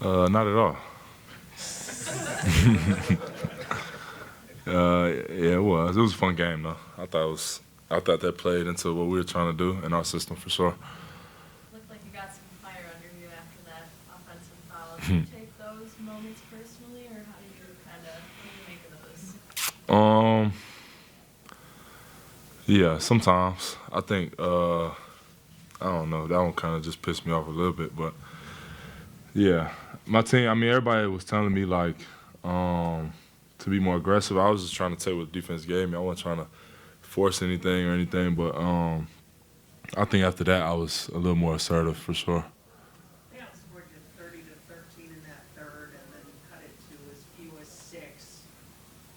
Not at all. Yeah, it was. It was a fun game though. I thought that played into what we were trying to do in our system for sure. Looked like you got some fire under you after that offensive foul. Do you take those moments personally, or how do you what do you make of those? Yeah, sometimes I think I don't know. That one kind of just pissed me off a little bit, but yeah, my team. I mean, everybody was telling me like to be more aggressive. I was just trying to take what the defense gave me. I wasn't trying to force anything or anything, but I think after that I was a little more assertive for sure. They outscored you 30-13 in that third, and then cut it to as few as 6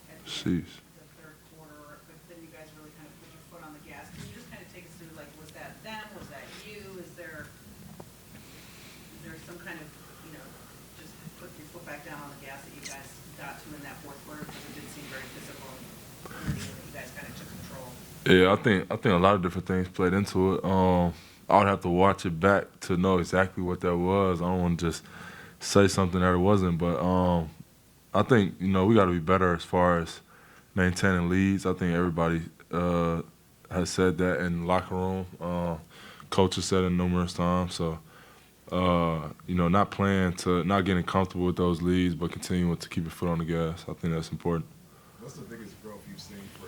at the end Jeez. of the third quarter. But then you guys really kind of put your foot on the gas. Can you just kind of take us through, like, was that them? Was that you? Is there some kind of, just put your foot back down on the gas that you guys got to in that fourth quarter? Because it didn't seem very physical. And you guys kind of took control. Yeah, I think a lot of different things played into it. I would have to watch it back to know exactly what that was. I don't want to just say something that it wasn't, but I think we got to be better as far as maintaining leads. I think everybody has said that in the locker room. Coach has said it numerous times. So not getting comfortable with those leads, but continuing to keep your foot on the gas. I think that's important. What's the biggest growth you've seen for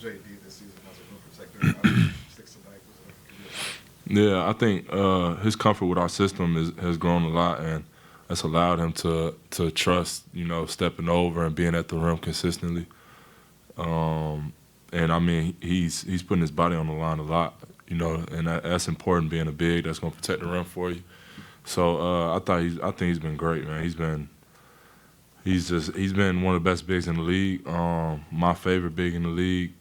JD this season as a rim protector? 6 tonight was a career high. Yeah, I think his comfort with our system has grown a lot, and that's allowed him to trust, stepping over and being at the rim consistently. And I mean, he's putting his body on the line a lot, and that's important. Being a big that's going to protect the rim for you. So I think he's been great, man. He's been one of the best bigs in the league. My favorite big in the league.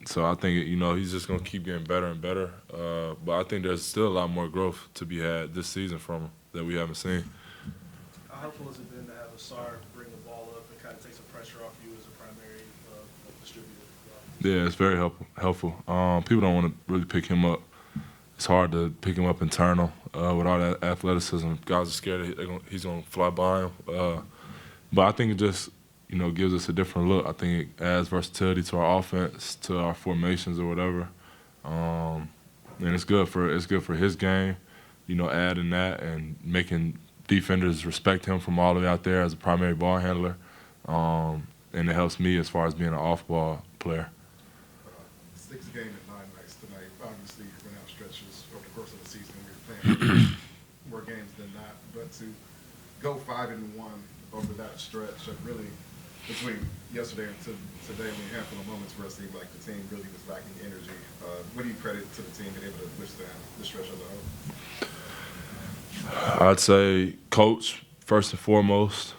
So I think he's just gonna keep getting better and better. But I think there's still a lot more growth to be had this season from him that we haven't seen. How helpful has it been to have Asar bring the ball up and kind of take some pressure off you as a primary distributor? Yeah, it's very helpful. People don't want to really pick him up. It's hard to pick him up internal with all that athleticism. Guys are scared that he's gonna fly by him. But I think it just gives us a different look. I think it adds versatility to our offense, to our formations or whatever. And it's good for his game, adding that and making defenders respect him from all the way out there as a primary ball handler. And it helps me as far as being an off-ball player. 6 games at 9 nights tonight. Obviously, you've been out stretches over the course of the season. You're playing more games than not. But to go 5-1 over that stretch, really between yesterday and today, a handful of moments where it seemed like the team really was lacking energy. What do you credit to the team being able to withstand the stretch as a whole? I'd say coach, first and foremost,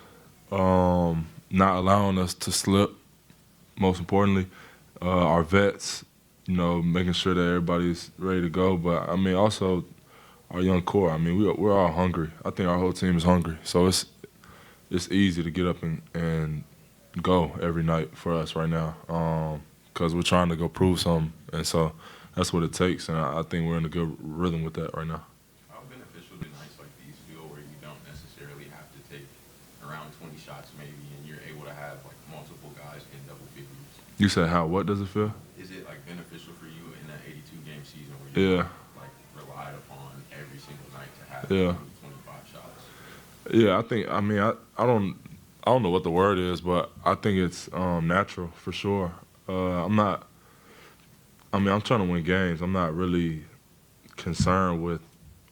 not allowing us to slip, most importantly. Our vets, making sure that everybody's ready to go. But, I mean, also our young core. I mean, we're all hungry. I think our whole team is hungry. So it's easy to get up and go every night for us right now because we're trying to go prove something. And so that's what it takes, and I think we're in a good rhythm with that right now. How beneficial do nights like these feel where you don't necessarily have to take around 20 shots maybe, and you're able to have like multiple guys in double figures? You said how? What does it feel? Is it like beneficial for you in that 82-game season where you Yeah. like relied upon every single night to have Yeah. 25 shots? Yeah, I don't know what the word is, but I think it's natural for sure. I'm trying to win games. I'm not really concerned with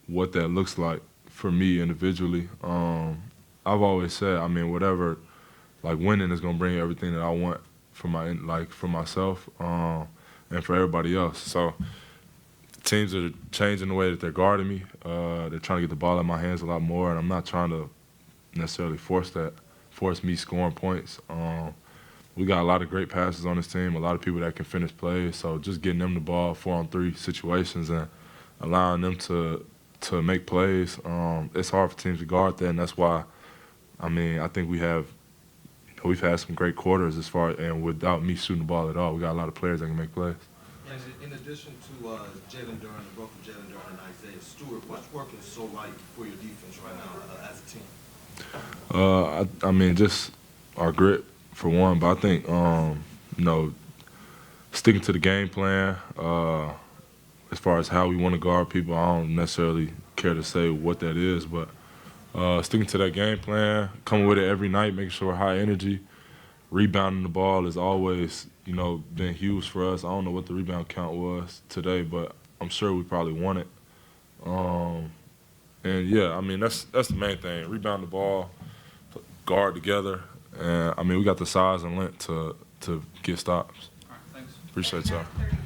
what that looks like for me individually. I've always said, whatever, like winning is gonna bring everything that I want for myself and for everybody else. So teams are changing the way that they're guarding me. They're trying to get the ball in my hands a lot more, and I'm not trying to necessarily force me scoring points. We got a lot of great passes on this team, a lot of people that can finish plays. So just getting them the ball 4-on-3 situations and allowing them to make plays, it's hard for teams to guard that, and that's why, I think we've had some great quarters and without me shooting the ball at all, we got a lot of players that can make plays. In addition to Jalen Durden, the growth of Jalen Durden and Isaiah Stewart, what's working so right for your defense right now as a team? I mean, just our grit for one, but I think sticking to the game plan. As far as how we want to guard people, I don't necessarily care to say what that is, but sticking to that game plan, coming with it every night, making sure we're high energy. Rebounding the ball has always, been huge for us. I don't know what the rebound count was today, but I'm sure we probably won it. And yeah, I mean that's the main thing. Rebound the ball, guard together, and I mean we got the size and length to get stops. All right, thanks. Appreciate y'all.